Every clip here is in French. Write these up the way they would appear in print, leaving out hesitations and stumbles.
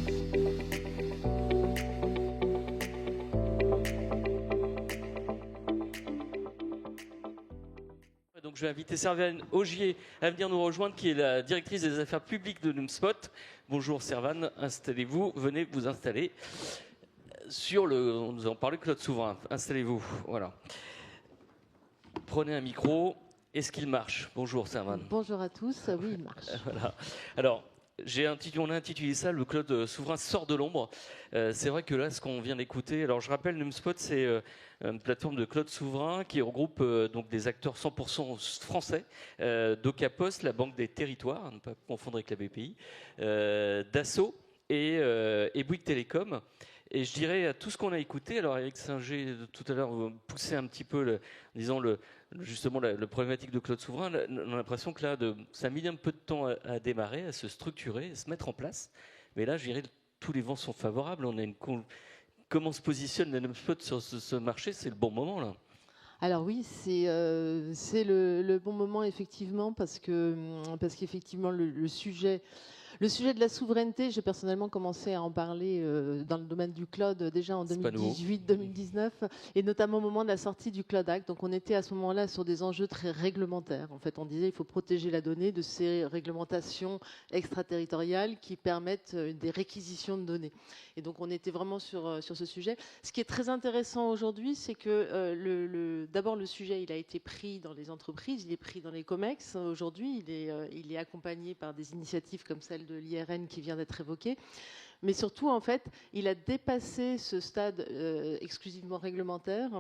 Donc, je vais inviter Servane Augier à venir nous rejoindre, qui est la directrice des affaires publiques de Numspot. Bonjour Servane, installez-vous, venez vous installer sur le... On nous en parlait, Claude Souverain. Installez-vous, voilà. Prenez un micro. Est-ce qu'il marche? Bonjour Servane. Bonjour à tous, oui il marche. Voilà. Alors, on a intitulé ça le Claude Souverain sort de l'ombre. C'est vrai que là, ce qu'on vient d'écouter, alors je rappelle, Numspot, c'est une plateforme de Claude Souverain qui regroupe donc des acteurs 100% français, d'Ocapost, la Banque des Territoires, à ne pas confondre avec la BPI, Dassault et Bouygues Télécom. Et je dirais à tout ce qu'on a écouté, alors Eric Singer tout à l'heure poussait un petit peu, justement la problématique de Claude Souverain. On a l'impression que là, ça a mis un peu de temps à démarrer, à se structurer, à se mettre en place. Mais là, je dirais tous les vents sont favorables. On a comment se positionne la Numspot sur ce marché? C'est le bon moment là. Alors oui, c'est le bon moment effectivement parce qu'effectivement le sujet de la souveraineté, j'ai personnellement commencé à en parler dans le domaine du cloud déjà en 2018-2019 et notamment au moment de la sortie du Cloud Act. Donc on était à ce moment-là sur des enjeux très réglementaires. En fait, on disait il faut protéger la donnée de ces réglementations extraterritoriales qui permettent des réquisitions de données. Et donc on était vraiment sur ce sujet. Ce qui est très intéressant aujourd'hui, c'est que d'abord le sujet il a été pris dans les entreprises, il est pris dans les COMEX. Aujourd'hui, il est accompagné par des initiatives comme celle de l'IRN qui vient d'être évoquée. Mais surtout, en fait, il a dépassé ce stade exclusivement réglementaire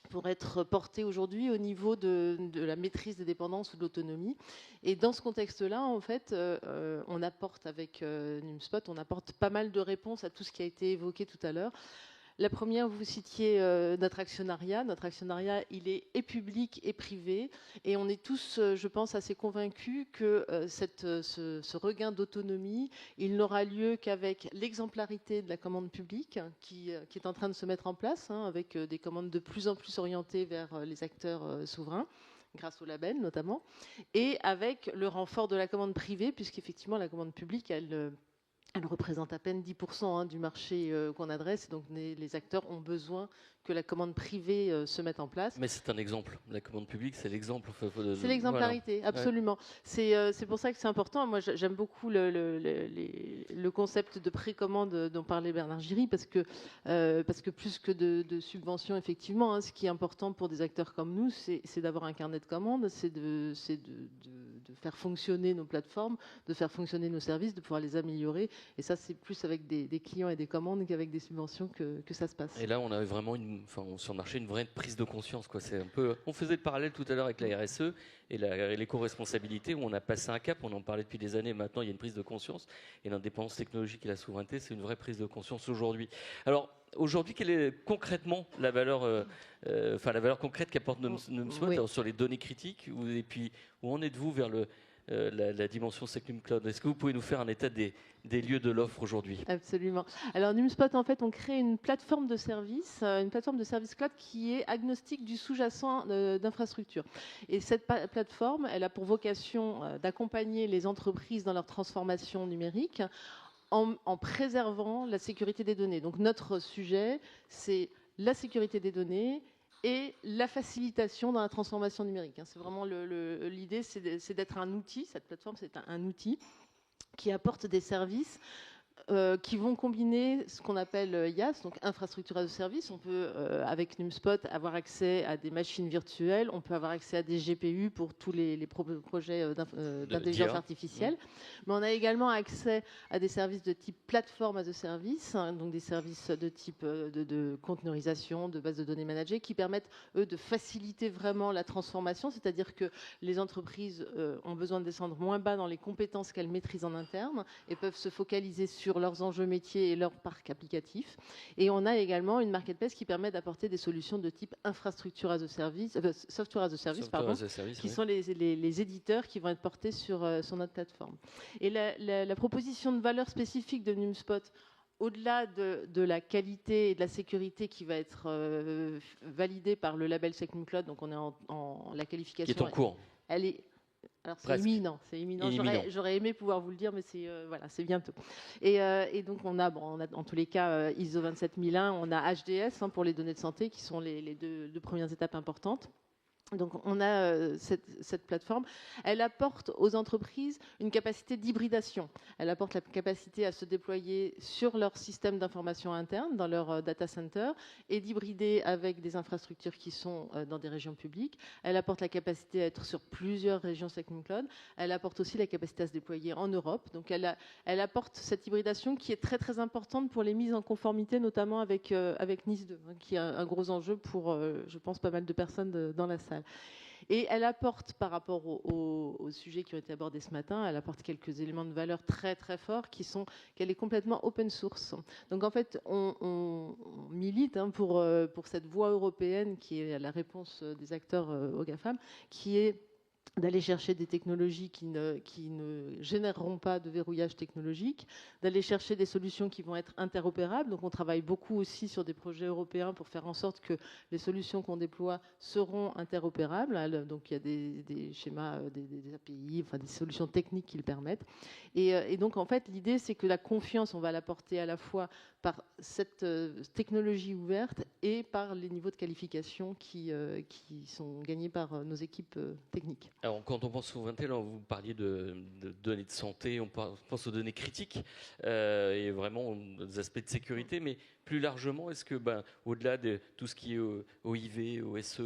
pour être porté aujourd'hui au niveau de la maîtrise des dépendances ou de l'autonomie. Et dans ce contexte-là, en fait, on apporte avec Numspot, on apporte pas mal de réponses à tout ce qui a été évoqué tout à l'heure. La première, vous citiez notre actionnariat. Notre actionnariat, il est et public et privé. Et on est tous, je pense, assez convaincus que ce regain d'autonomie, il n'aura lieu qu'avec l'exemplarité de la commande publique qui est en train de se mettre en place, avec des commandes de plus en plus orientées vers les acteurs souverains, grâce au label notamment, et avec le renfort de la commande privée, puisqu'effectivement, la commande publique, elle représente à peine 10% du marché qu'on adresse. Donc les acteurs ont besoin que la commande privée se mette en place. Mais c'est un exemple. La commande publique, c'est l'exemple. C'est l'exemplarité, voilà. Absolument. Ouais. C'est pour ça que c'est important. Moi, j'aime beaucoup le concept de précommande dont parlait Bernard Giry, parce que plus que de subventions, effectivement, ce qui est important pour des acteurs comme nous, c'est d'avoir un carnet de commandes, c'est de faire fonctionner nos plateformes, de faire fonctionner nos services, de pouvoir les améliorer. Et ça, c'est plus avec des clients et des commandes qu'avec des subventions que ça se passe. Et là, on avait vraiment sur le marché une vraie prise de conscience, quoi. C'est un peu, on faisait le parallèle tout à l'heure avec la RSE et l'éco-responsabilité, où on a passé un cap, on en parlait depuis des années, maintenant il y a une prise de conscience. Et l'indépendance technologique et la souveraineté, c'est une vraie prise de conscience aujourd'hui. Alors, aujourd'hui, quelle est concrètement la valeur concrète qu'apporte Numspot oui. sur les données critiques, et puis où en êtes-vous vers la dimension Secnum Cloud? Est-ce que vous pouvez nous faire un état des lieux de l'offre aujourd'hui? Absolument. Alors Numspot, en fait, on crée une plateforme de service cloud qui est agnostique du sous-jacent d'infrastructure. Et cette plateforme, elle a pour vocation d'accompagner les entreprises dans leur transformation numérique en préservant la sécurité des données. Donc notre sujet, c'est la sécurité des données et la facilitation dans la transformation numérique. C'est vraiment l'idée, c'est d'être un outil. Cette plateforme, c'est un outil qui apporte des services qui vont combiner ce qu'on appelle IaaS, donc infrastructure as a service. On peut, avec Numspot, avoir accès à des machines virtuelles, on peut avoir accès à des GPU pour tous les projets d'intelligence artificielle, mais on a également accès à des services de type plateforme as a service, donc des services de type de conteneurisation, de base de données managées, qui permettent, eux, de faciliter vraiment la transformation, c'est-à-dire que les entreprises ont besoin de descendre moins bas dans les compétences qu'elles maîtrisent en interne et peuvent se focaliser sur leurs enjeux métiers et leur parc applicatif. Et on a également une marketplace qui permet d'apporter des solutions de type infrastructure as a service, software as a service, qui sont les éditeurs qui vont être portés sur notre plateforme. Et la proposition de valeur spécifique de Numspot, au-delà de la qualité et de la sécurité qui va être validée par le label Secnum Cloud, donc on est en la qualification. Qui est en cours. Elle est Alors c'est Presque. imminent, c'est imminent. Imminent. J'aurais aimé pouvoir vous le dire, mais c'est voilà, c'est bientôt. Et donc on a dans tous les cas ISO 27001, on a HDS pour les données de santé qui sont les deux premières étapes importantes. Donc on a cette plateforme, elle apporte aux entreprises une capacité d'hybridation. Elle apporte la capacité à se déployer sur leur système d'information interne, dans leur data center, et d'hybrider avec des infrastructures qui sont dans des régions publiques. Elle apporte la capacité à être sur plusieurs régions SecNumCloud. Elle apporte aussi la capacité à se déployer en Europe. Donc elle apporte cette hybridation qui est très très importante pour les mises en conformité, notamment avec NIS 2, qui est un gros enjeu pour, je pense, pas mal de personnes dans la salle. Et elle apporte, par rapport aux sujets qui ont été abordés ce matin, elle apporte quelques éléments de valeur très très forts qui sont qu'elle est complètement open source. Donc en fait, on milite pour cette voie européenne qui est la réponse des acteurs au GAFAM, qui est d'aller chercher des technologies qui ne généreront pas de verrouillage technologique, d'aller chercher des solutions qui vont être interopérables. Donc on travaille beaucoup aussi sur des projets européens pour faire en sorte que les solutions qu'on déploie seront interopérables. Donc il y a des schémas, des API, enfin des solutions techniques qui le permettent. Et donc en fait l'idée c'est que la confiance, on va l'apporter à la fois par cette technologie ouverte et par les niveaux de qualification qui sont gagnés par nos équipes techniques. Alors, quand on pense souveraineté, là, vous parliez de données de santé, on pense aux données critiques et vraiment aux aspects de sécurité, mais plus largement, est-ce que, au-delà de tout ce qui est OIV, OSE,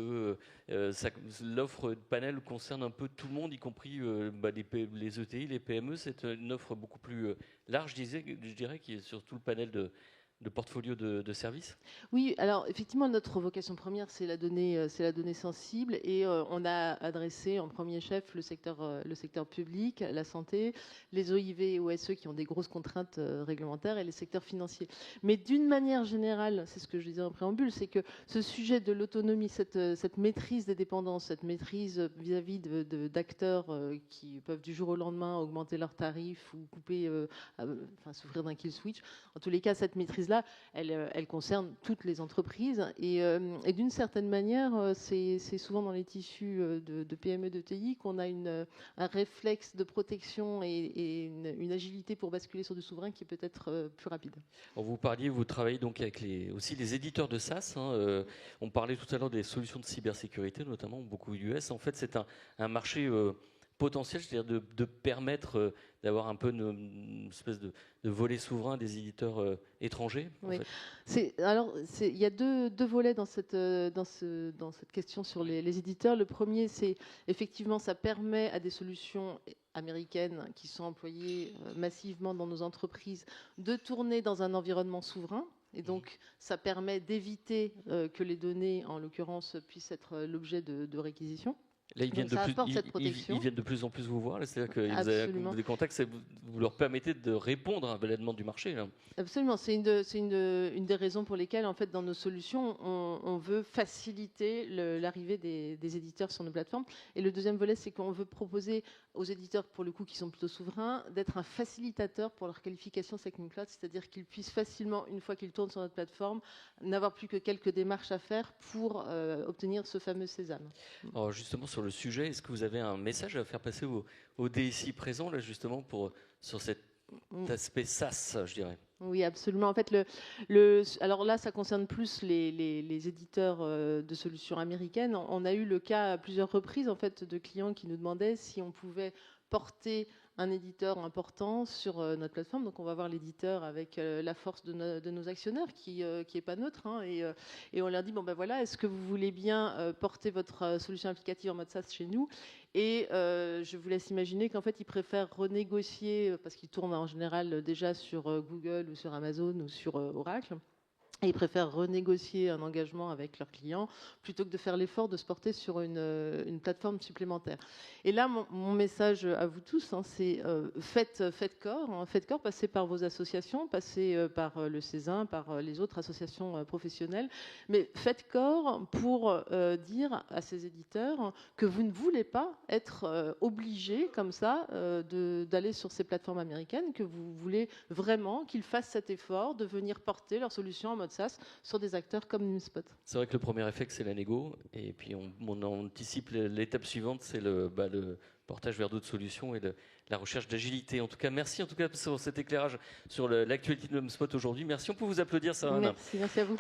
l'offre de panel concerne un peu tout le monde, y compris les ETI, les PME? C'est une offre beaucoup plus large, je dirais, qui est sur tout le panel de portfolio de services? Oui, alors effectivement, notre vocation première, c'est la donnée sensible, et on a adressé en premier chef le secteur public, la santé, les OIV et OSE qui ont des grosses contraintes réglementaires, et les secteurs financiers. Mais d'une manière générale, c'est ce que je disais en préambule, c'est que ce sujet de l'autonomie, cette maîtrise des dépendances, cette maîtrise vis-à-vis d'acteurs qui peuvent du jour au lendemain augmenter leurs tarifs ou couper, souffrir d'un kill switch, en tous les cas, cette maîtrise-là, elle concerne toutes les entreprises, et d'une certaine manière, c'est souvent dans les tissus de PME, de TI qu'on a un réflexe de protection et une agilité pour basculer sur du souverain qui est peut-être plus rapide. Vous travaillez donc avec aussi les éditeurs de SaaS. On parlait tout à l'heure des solutions de cybersécurité, notamment beaucoup US. En fait, c'est un marché potentiel, c'est-à-dire de permettre d'avoir un peu une espèce de volet souverain des éditeurs étrangers. Oui. En fait. Il y a deux volets dans cette question sur les éditeurs. Le premier, c'est effectivement, ça permet à des solutions américaines qui sont employées massivement dans nos entreprises de tourner dans un environnement souverain. Et donc, ça permet d'éviter que les données, en l'occurrence, puissent être l'objet de réquisition. Là, ils viennent de plus en plus vous voir. C'est-à-dire que vous avez des contacts, vous leur permettez de répondre à l'événement du marché. Là. Absolument. C'est une des raisons pour lesquelles, en fait, dans nos solutions, on veut faciliter l'arrivée des éditeurs sur nos plateformes. Et le deuxième volet, c'est qu'on veut proposer aux éditeurs, pour le coup, qui sont plutôt souverains, d'être un facilitateur pour leur qualification SecNumCloud, c'est-à-dire qu'ils puissent facilement, une fois qu'ils tournent sur notre plateforme, n'avoir plus que quelques démarches à faire pour obtenir ce fameux sésame. Alors justement, sur le sujet, est-ce que vous avez un message à faire passer au DSI présent, là, justement, sur cet aspect SaaS, je dirais? Oui, absolument. En fait, alors là, ça concerne plus les éditeurs de solutions américaines. On a eu le cas à plusieurs reprises, en fait, de clients qui nous demandaient si on pouvait porter un éditeur important sur notre plateforme. Donc on va voir l'éditeur avec la force de nos actionnaires qui est pas neutre, et on leur dit voilà, est-ce que vous voulez bien porter votre solution applicative en mode SaaS chez nous? Et je vous laisse imaginer qu'en fait ils préfèrent renégocier, parce qu'ils tournent en général déjà sur Google ou sur Amazon ou sur Oracle. Et ils préfèrent renégocier un engagement avec leurs clients plutôt que de faire l'effort de se porter sur une plateforme supplémentaire. Et là, mon message à vous tous, c'est faites corps. Faites corps, passez par vos associations, passez par le Césin, par les autres associations professionnelles. Mais faites corps pour dire à ces éditeurs que vous ne voulez pas être obligés, comme ça, d'aller sur ces plateformes américaines, que vous voulez vraiment qu'ils fassent cet effort de venir porter leur solution en mode SaaS sur des acteurs comme Numspot. C'est vrai que le premier réflexe, c'est la négo, et puis on anticipe l'étape suivante, c'est le portage vers d'autres solutions et la recherche d'agilité. En tout cas, merci en tout cas pour cet éclairage sur l'actualité de HubSpot aujourd'hui. Merci, on peut vous applaudir, Sarah. Merci à vous.